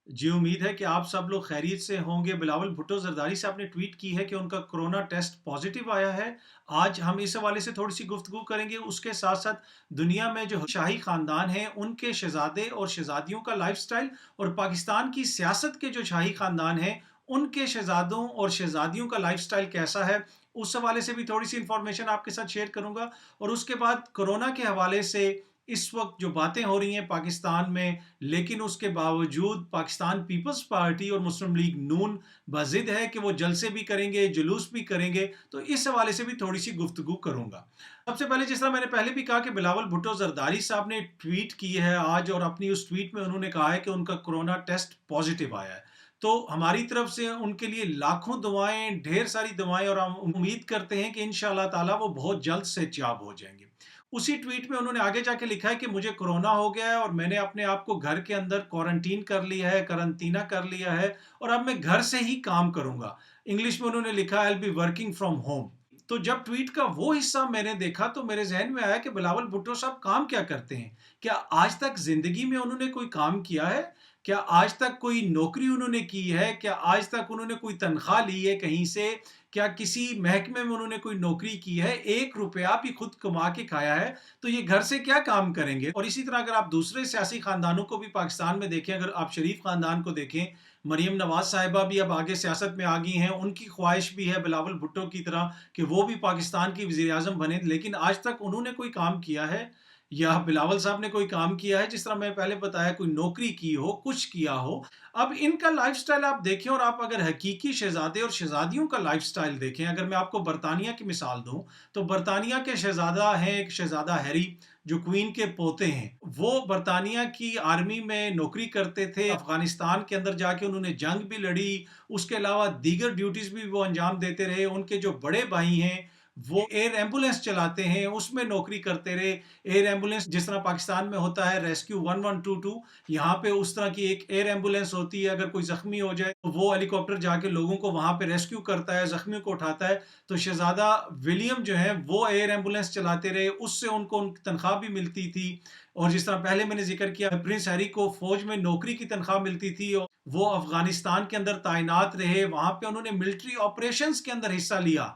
जी, उम्मीद है कि आप सब लोग खैरियत से होंगे। बिलावल भुट्टो ज़रदारी साहब ने ट्वीट की है कि उनका कोरोना टेस्ट पॉज़िटिव आया है। आज हम इस हवाले से थोड़ी-सी गुफ्तगू करेंगे। उसके साथ-साथ दुनिया में जो शाही ख़ानदान हैं, उनके शहज़ादे और शहज़ादियों का लाइफ़स्टाइल और पाकिस्तान की सियासत के जो शाही ख़ानदान हैं, उनके शहज़ादों और शहज़ादियों का लाइफ़स्टाइल कैसा है, उस हवाले से भी थोड़ी-सी इन्फॉर्मेशन आपके साथ शेयर करूँगा। और उसके बाद कोरोना के हवाले से इस वक़्त जो बातें हो रही हैं पाकिस्तान में, लेकिन उसके बावजूद पाकिस्तान पीपल्स पार्टी और मुस्लिम लीग नून बज़िद है कि वो जलसे भी करेंगे, जुलूस भी करेंगे, तो इस हवाले से भी थोड़ी-सी गुफ्तगू करूँगा। सबसे पहले जिस तरह मैंने पहले भी कहा कि बिलावल भुट्टो ज़रदारी साहब ने ट्वीट की है आज और अपनी उस ट्वीट में उन्होंने कहा है कि उनका कोरोना टेस्ट पॉज़िटिव आया है। तो हमारी तरफ से उनके लिए लाखों दुआएँ, ढेर सारी दुआएँ और हम उम्मीद करते हैं कि इंशाअल्लाह ताला वो बहुत जल्द सेहतयाब हो जाएँगे। उसी ट्वीट में उन्होंने आगे जाके लिखा है कि मुझे कोरोना हो गया है और मैंने अपने आप को घर के अंदर क्वारंटीन कर लिया है, करंटीना कर लिया है और अब मैं घर से ही काम करूँगा। इंग्लिश में उन्होंने लिखा I will be working from home. तो जब ट्वीट का वो हिस्सा मैंने देखा तो मेरे ज़हन में आया कि बिलावल भुट्टो साहब काम क्या करते हैं? क्या आज तक ज़िंदगी में उन्होंने कोई काम किया है? क्या आज तक कोई नौकरी उन्होंने की है? क्या आज तक उन्होंने कोई तनख्वाह ली है कहीं से? क्या किसी महकमे में उन्होंने कोई नौकरी की है? 1 रुपया भी खुद कमा के खाया है, तो ये घर से क्या काम करेंगे? और इसी तरह अगर आप दूसरे सियासी खानदानों को भी पाकिस्तान में देखें, अगर आप शरीफ खानदान को देखें, मरियम नवाज़ साहिबा भी अब आगे सियासत में आ गई हैं, उनकी ख्वाहिश भी है बिलावल भुट्टो की तरह कि वो भी पाकिस्तान की वज़ीर-ए-आज़म बनें, लेकिन आज तक उन्होंने कोई काम किया है या बिलावल साहब ने कोई काम किया है, जिस तरह मैं पहले बताया कोई नौकरी की हो, कुछ किया हो। अब इनका लाइफ़स्टाइल आप देखें और आप अगर हकीकी शहज़ादे और शहज़ादियों का लाइफ़स्टाइल देखें, अगर मैं आपको बरतानिया की मिसाल दूँ, तो बरतानिया के शहज़ादा हैं, एक शहज़ादा हैरी, जो क्वीन के पोते हैं। वो बरतानिया की आर्मी में नौकरी करते थे, अफ़गानिस्तान के अंदर जाके उन्होंने जंग भी लड़ी, उसके अलावा दीगर ड्यूटीज़ भी वो अंजाम देते रहे। उनके जो बड़े भाई हैं, वो एयर एम्बुलेंस चलाते हैं, उसमें नौकरी करते रहे। एयर एम्बुलेंस जिस तरह पाकिस्तान में होता है रेस्क्यू 1122, यहाँ पे उस तरह की एक एयर एम्बुलेंस होती है। अगर कोई ज़ख्मी हो जाए तो वो हेलीकॉप्टर जाके लोगों को वहाँ पे रेस्क्यू करता है, ज़ख्मियों को उठाता है। तो शहज़ादा विलियम जो है वो एयर एम्बुलेंस चलाते रहे, उससे उनको उनकी तनख्वाह भी मिलती थी। और जिस तरह पहले मैंने ज़िक्र किया प्रिंस हैरी को फ़ौज में नौकरी की तनख्वाह मिलती थी और वो अफ़गानिस्तान के अंदर तैनात रहे, वहाँ पे उन्होंने मिलिट्री ऑपरेशंस के अंदर हिस्सा लिया।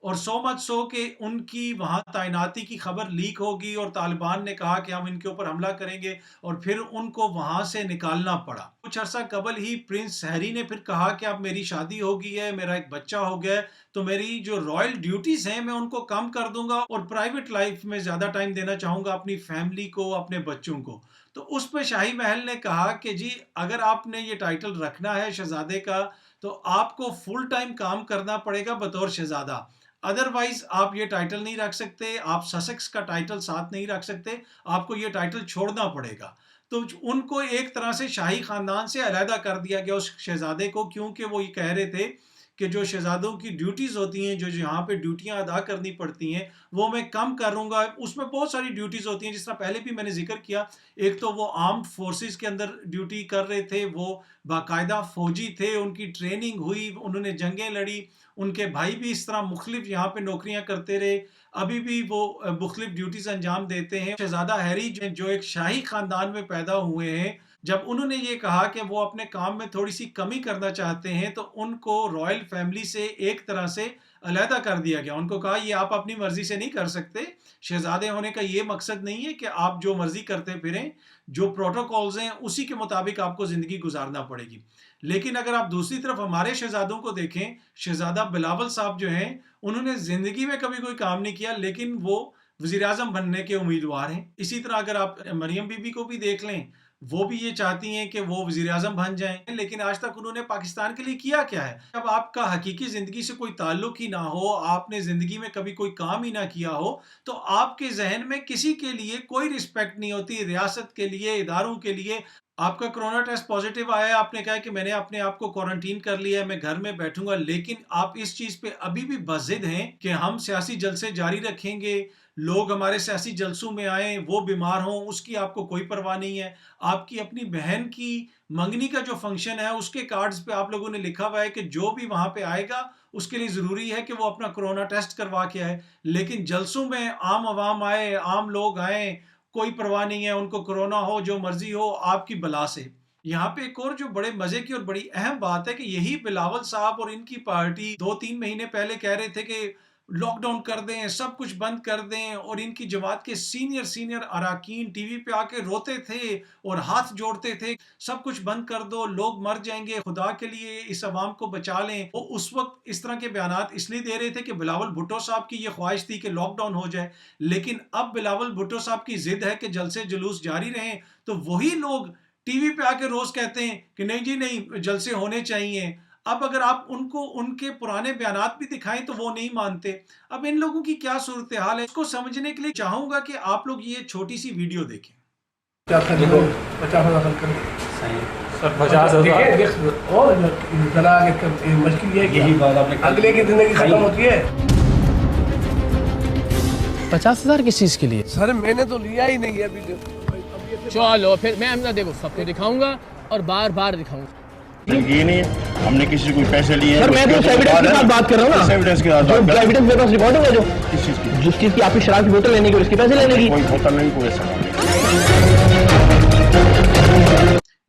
और सो मच सो कि उनकी वहाँ तैनाती की खबर लीक होगी और तालिबान ने कहा कि हम इनके ऊपर हमला करेंगे और फिर उनको वहाँ से निकालना पड़ा। कुछ अरसा कबल ही प्रिंस हैरी ने फिर कहा कि अब मेरी शादी हो गई है, मेरा एक बच्चा हो गया है, तो मेरी जो रॉयल ड्यूटीज़ हैं मैं उनको कम कर दूँगा और प्राइवेट लाइफ़ में ज़्यादा टाइम देना चाहूँगा अपनी फैमिली को, अपने बच्चों को। तो उस पे शाही महल ने कहा कि जी अगर आपने ये टाइटल रखना है शहज़ादे का, तो आपको फुल टाइम काम करना पड़ेगा बतौर शहज़ादा। अदरवाइज आप ये टाइटल नहीं रख सकते, आप ससेक्स का टाइटल साथ नहीं रख सकते, आपको ये टाइटल छोड़ना पड़ेगा। तो उनको एक तरह से शाही खानदान से अलहदा कर दिया गया उस शहजादे को, क्योंकि वो ये कह रहे थे कि जो शहजादों की ड्यूटीज़ होती हैं, जो यहाँ पे ड्यूटियाँ अदा करनी पड़ती हैं, वो मैं कम करूँगा। उसमें बहुत सारी ड्यूटीज़ होती हैं, जिस तरह पहले भी मैंने ज़िक्र किया। एक तो वो आर्म्ड फोर्सेस के अंदर ड्यूटी कर रहे थे, वो बाकायदा फ़ौजी थे, उनकी ट्रेनिंग हुई, उन्होंने जंगें लड़ी। उनके भाई भी इस तरह मुख्तलिफ यहाँ पे नौकरियाँ करते रहे, अभी भी वो मुख्तलिफ ड्यूटीज़ अंजाम देते हैं। शहज़ादा हैरी जो एक शाही ख़ानदान में पैदा हुए हैं, जब उन्होंने ये कहा कि वो अपने काम में थोड़ी-सी कमी करना चाहते हैं, तो उनको रॉयल फैमिली से एक तरह से अलहदा कर दिया गया। उनको कहा ये आप अपनी मर्ज़ी से नहीं कर सकते, शहज़ादे होने का ये मकसद नहीं है कि आप जो मर्ज़ी करते फिरें, जो प्रोटोकॉल्स हैं उसी के मुताबिक आपको ज़िंदगी गुज़ारना पड़ेगी। लेकिन अगर आप दूसरी तरफ हमारे शहज़ादों को देखें, शहज़ादा बिलावल साहब जो हैं, उन्होंने ज़िंदगी में कभी कोई काम नहीं किया, लेकिन वो वज़ीर-ए-आज़म बनने के उम्मीदवार हैं। इसी तरह अगर आप मरियम बीबी को भी देख लें, वो भी ये चाहती हैं कि वो वज़ीर-ए-आज़म बन जाएँ, लेकिन आज तक उन्होंने पाकिस्तान के लिए किया क्या है? जब आपका हकीकी ज़िंदगी से कोई ताल्लुक ही ना हो, आपने ज़िंदगी में कभी कोई काम ही ना किया हो, तो आपके ज़हन में किसी के लिए कोई रिस्पेक्ट नहीं होती, रियासत के लिए, इदारों के लिए। आपका कोरोना टेस्ट पॉजिटिव आया है, आपने कहा कि मैंने अपने आप को क्वारंटीन कर लिया है, मैं घर में बैठूँगा, लेकिन आप इस चीज़ पे अभी भी बज़िद हैं कि हम सियासी जलसे जारी रखेंगे, लोग हमारे सियासी जलसों में आएँ, वो बीमार हों, उसकी आपको कोई परवाह नहीं है। आपकी अपनी बहन की मंगनी का जो फंक्शन है, उसके कार्ड्स पे आप लोगों ने लिखा हुआ है कि जो भी वहाँ पे आएगा, उसके लिए ज़रूरी है कि वो अपना कोरोना टेस्ट करवा के आए। लेकिन जलसों में आम आवाम आए, आम लोग आएँ, कोई परवाह नहीं है, उनको कोरोना हो, जो मर्ज़ी हो, आपकी बला से। यहाँ पे एक और जो बड़े मजे की और बड़ी अहम बात है कि यही बिलावल साहब और इनकी पार्टी 2-3 महीने पहले कह रहे थे कि लॉकडाउन कर दें, सब कुछ बंद कर दें, और इनकी जमात के सीनियर सीनियर अराकीन टीवी पे आके रोते थे और हाथ जोड़ते थे, सब कुछ बंद कर दो, लोग मर जाएंगे, खुदा के लिए इस अवाम को बचा लें। वो उस वक्त इस तरह के बयानात इसलिए दे रहे थे कि बिलावल भुट्टो साहब की ये ख्वाहिश थी कि लॉकडाउन हो जाए। लेकिन अब बिलावल भुट्टो साहब की जिद है कि जलसे जुलूस जारी रहें, तो वही लोग टीवी पे आके रोज कहते हैं कि नहीं जी नहीं, जलसे होने चाहिए। अब अगर आप उनको उनके पुराने बयानात भी दिखाएं तो वो नहीं मानते। अब इन लोगों की क्या सूरत हाल है, इसको समझने के लिए चाहूंगा कि आप लोग ये छोटी सी वीडियो देखें। 50,000 सही सर 50,000 जरा मुश्किल ये यही बात आपने अगले की जिंदगी खत्म होती है। 50,000 किस चीज के लिए? सर मैंने तो लिया ही नहीं है अभी जो। चलो फिर मैं अपना देखो सबको दिखाऊंगा और बार बार दिखाऊंगा। ये नहीं हमने किसी को पैसे लिए सर मैं तो एविडेंस के साथ बात कर रहा हूँ ना, एविडेंस के साथ जो एविडेंस मेरे पास रिकॉर्ड होगा, जो किस चीज की जिस चीज की आपकी शराब की बोतल लेने की और इसके पैसे लेने की। कोई होटल नहीं, कोई सामान नहीं।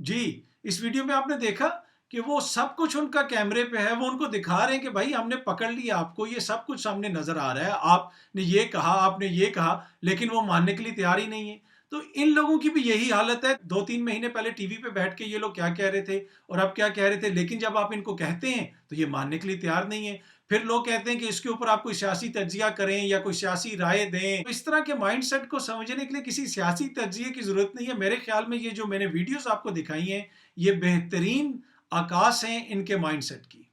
जी, इस वीडियो में आपने देखा कि वो सब कुछ उनका कैमरे पे है, वो उनको दिखा रहे हैं कि भाई हमने पकड़ लिया आपको, ये सब कुछ सामने नजर आ रहा है, आपने ये कहा, आपने ये कहा, लेकिन वो मानने के लिए तैयार ही नहीं है। तो इन लोगों की भी यही हालत है। 2-3 महीने पहले टीवी पे बैठ के ये लोग क्या कह रहे थे और अब क्या कह रहे थे, लेकिन जब आप इनको कहते हैं तो ये मानने के लिए तैयार नहीं है। फिर लोग कहते हैं कि इसके ऊपर आप कोई सियासी तज्जिया करें या कोई सियासी राय दें। तो इस तरह के माइंडसेट को समझने के लिए किसी सियासी तज्जिए की जरूरत नहीं है। मेरे ख्याल में ये जो मैंने वीडियोस आपको दिखाई हैं, ये बेहतरीन आकाश हैं इनके माइंडसेट की।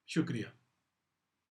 शुक्रिया।